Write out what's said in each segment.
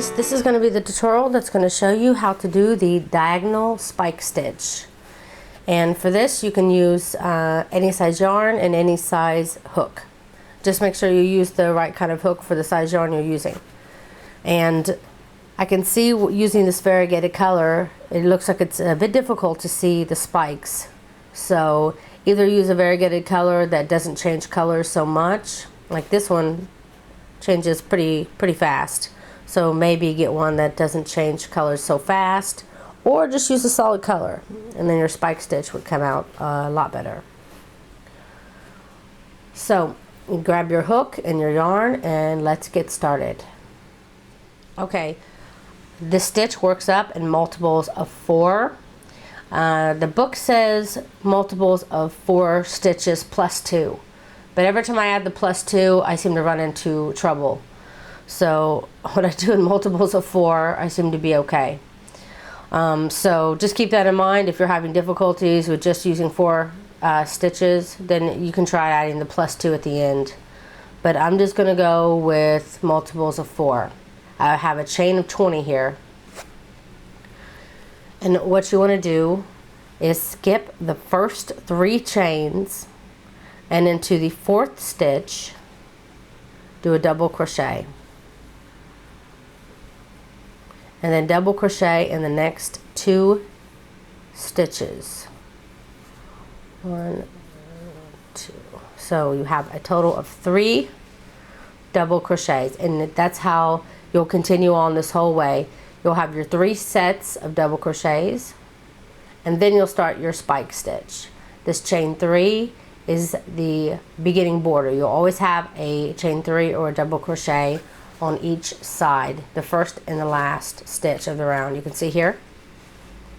guys, this is going to be the tutorial that's going to show you how to do the diagonal spike stitch. And for this you can use any size yarn and any size hook. Just make sure you use the right kind of hook for the size yarn you're using. And I can see using this variegated color, it looks like it's a bit difficult to see the spikes. So either use a variegated color that doesn't change colors so much, like this one changes pretty fast. So maybe get one that doesn't change colors so fast, or just use a solid color, and then your spike stitch would come out a lot better. So you grab your hook and your yarn and let's get started. Okay, this stitch works up in multiples of 4. The book says multiples of 4 stitches plus 2, but every time I add the plus 2 I seem to run into trouble. So when I do in multiples of 4, I seem to be okay. So just keep that in mind. If you're having difficulties with just using 4 stitches, then you can try adding the plus 2 at the end. But I'm just going to go with multiples of 4. I have a chain of 20 here. And what you want to do is skip the first 3 chains, and into the 4th stitch do a double crochet. And then double crochet in the next 2 stitches. 1, 2. So you have a total of 3 double crochets, and that's how you'll continue on this whole way. You'll have your 3 sets of double crochets, and then you'll start your spike stitch. This chain 3 is the beginning border. You'll always have a chain 3 or a double crochet on each side, the first and the last stitch of the round. You can see here,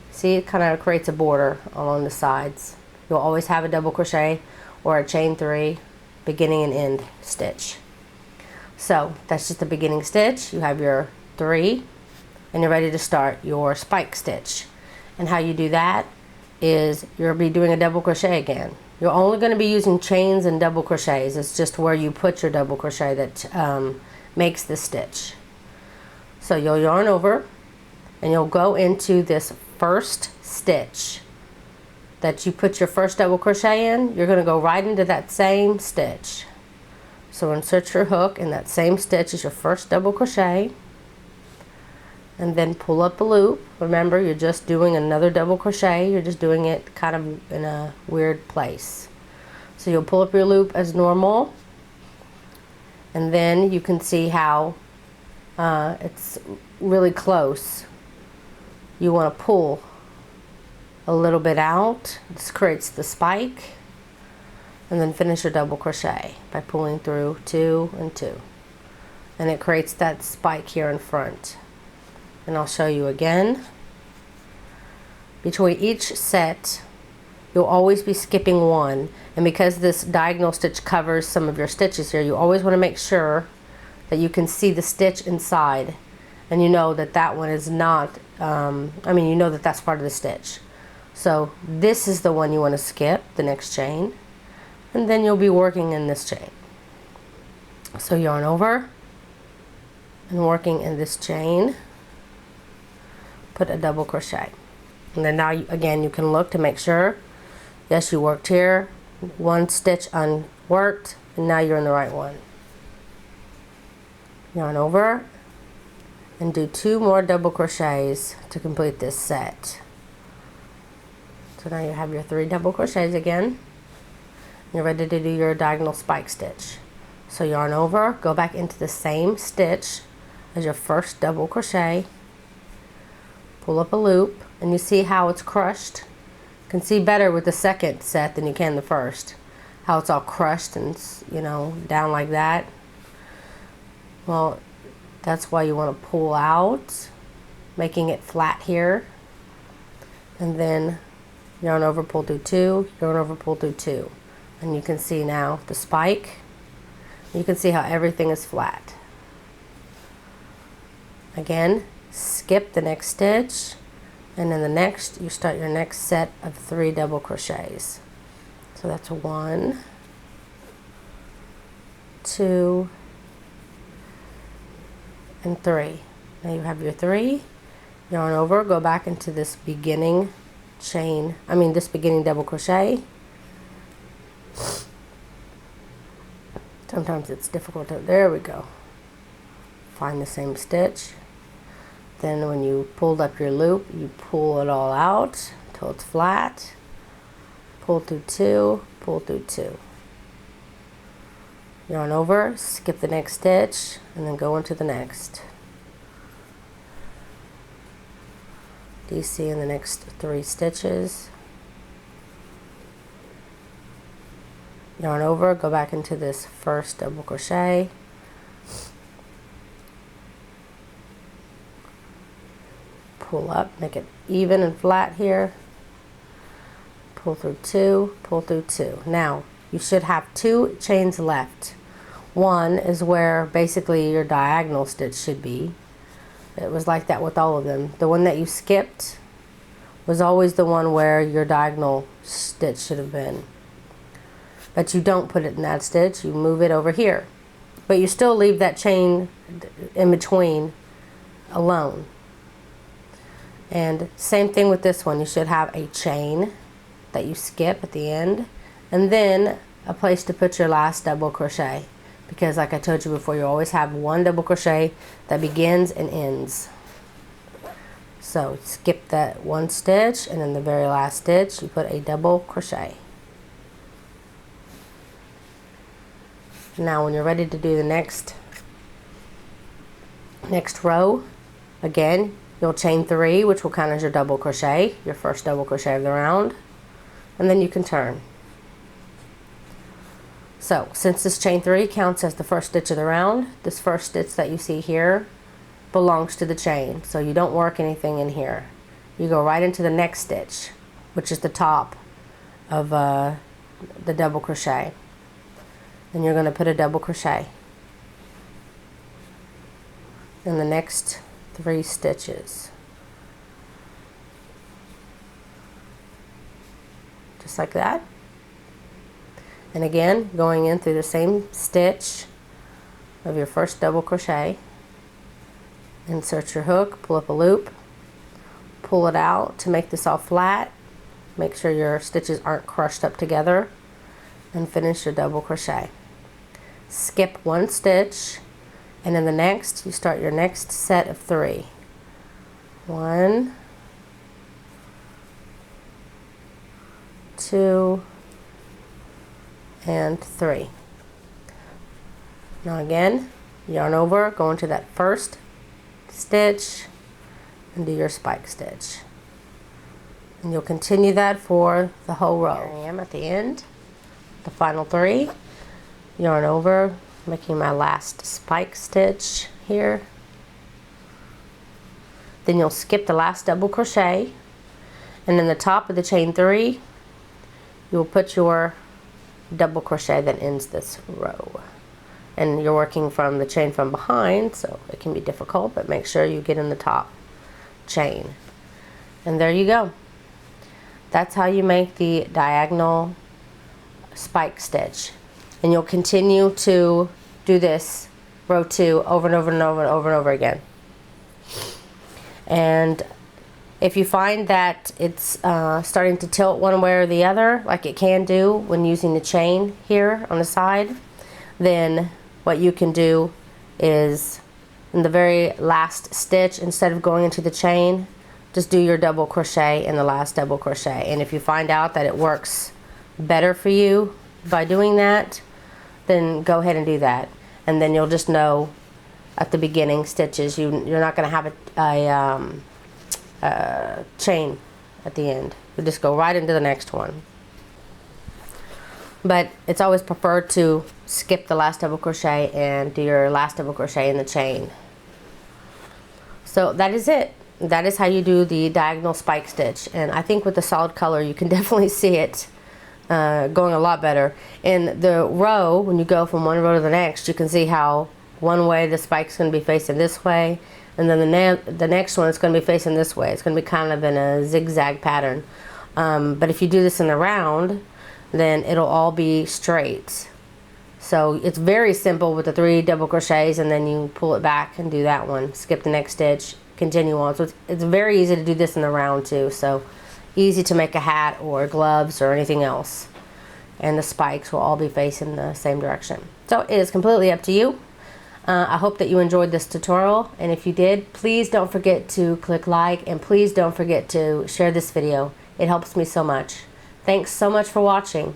see, it kind of creates a border along the sides. You'll always have a double crochet or a chain 3 beginning and end stitch. So that's just the beginning stitch. You have your 3 and you're ready to start your spike stitch. And how you do that is you'll be doing a double crochet again. You're only going to be using chains and double crochets. It's just where you put your double crochet that makes the stitch. So you'll yarn over and you'll go into this first stitch that you put your first double crochet in. You're going to go right into that same stitch. So insert your hook in that same stitch as your first double crochet, and then pull up a loop. Remember, you're just doing another double crochet. You're just doing it kind of in a weird place. So you'll pull up your loop as normal, and then you can see how it's really close. You want to pull a little bit out. This creates the spike, and then finish your double crochet by pulling through 2 and 2, and it creates that spike here in front. And I'll show you again. Between each set you'll always be skipping 1, and because this diagonal stitch covers some of your stitches here, you always want to make sure that you can see the stitch inside, and you know that that one is not you know that that's part of the stitch. So this is the one you want to skip, the next chain, and then you'll be working in this chain. So yarn over and working in this chain, put a double crochet, and then now again you can look to make sure, yes, you worked here, 1 stitch unworked, and now you're in the right one. Yarn over and do 2 more double crochets to complete this set. So now you have your 3 double crochets again. You're ready to do your diagonal spike stitch. So yarn over, go back into the same stitch as your first double crochet, pull up a loop, and you see how it's crushed. You can see better with the second set than you can the first, how it's all crushed and, you know, down like that. Well, that's why you want to pull out, making it flat here, and then yarn over, pull through 2, yarn over, pull through 2, and you can see now the spike. You can see how everything is flat. Again, skip the next stitch, and in the next you start your next set of 3 double crochets. So that's 1, 2, and 3. Now you have your 3, yarn over, go back into this beginning this beginning double crochet. Sometimes it's difficult to, there we go. Find the same stitch. Then when you pulled up your loop, you pull it all out until it's flat. Pull through 2, pull through 2. Yarn over, skip the next stitch, and then go into the next. DC in the next 3 stitches. Yarn over, go back into this first double crochet. Pull up, make it even and flat here. Pull through 2, pull through 2. Now, you should have 2 chains left. One is where basically your diagonal stitch should be. It was like that with all of them. The one that you skipped was always the one where your diagonal stitch should have been. But you don't put it in that stitch, you move it over here. But you still leave that chain in between alone. And same thing with this one, you should have a chain that you skip at the end, and then a place to put your last double crochet. Because like I told you before, you always have one double crochet that begins and ends. So skip that one stitch, and in the very last stitch you put a double crochet. Now when you're ready to do the next row, again you'll chain 3, which will count as your double crochet, your first double crochet of the round, and then you can turn. So since this chain 3 counts as the first stitch of the round, this first stitch that you see here belongs to the chain, so you don't work anything in here. You go right into the next stitch, which is the top of the double crochet. Then you're going to put a double crochet in the next 3 stitches, just like that. And again, going in through the same stitch of your first double crochet, insert your hook, pull up a loop, pull it out to make this all flat. Make sure your stitches aren't crushed up together, and finish your double crochet. Skip 1 stitch, and in the next you start your next set of 3. 1, 2, and 3. Now again, yarn over, go into that first stitch and do your spike stitch, and you'll continue that for the whole row. Here I am at the end, the final 3. Yarn over, making my last spike stitch here. Then you'll skip the last double crochet, and in the top of the chain 3 you'll put your double crochet that ends this row. And you're working from the chain from behind, so it can be difficult, but make sure you get in the top chain. And there you go. That's how you make the diagonal spike stitch. And you'll continue to do this row 2 over and over and over and over and over again. And if you find that it's starting to tilt one way or the other, like it can do when using the chain here on the side, then what you can do is in the very last stitch, instead of going into the chain, just do your double crochet in the last double crochet. And if you find out that it works better for you by doing that, then go ahead and do that. And then you'll just know at the beginning stitches you're not going to have a chain at the end. You just go right into the next one. But it's always preferred to skip the last double crochet and do your last double crochet in the chain. So that is it. That is how you do the diagonal spike stitch. And I think with the solid color you can definitely see it going a lot better. In the row, when you go from one row to the next, you can see how one way the spike's going to be facing this way, and then the next one is going to be facing this way. It's going to be kind of in a zigzag pattern. But if you do this in the round, then it'll all be straight. So it's very simple with the 3 double crochets, and then you pull it back and do that one, skip the next stitch, continue on. So it's very easy to do this in the round too, so easy to make a hat or gloves or anything else. And the spikes will all be facing the same direction. So it is completely up to you. I hope that you enjoyed this tutorial, and if you did, please don't forget to click like, and please don't forget to share this video. It helps me so much. Thanks so much for watching.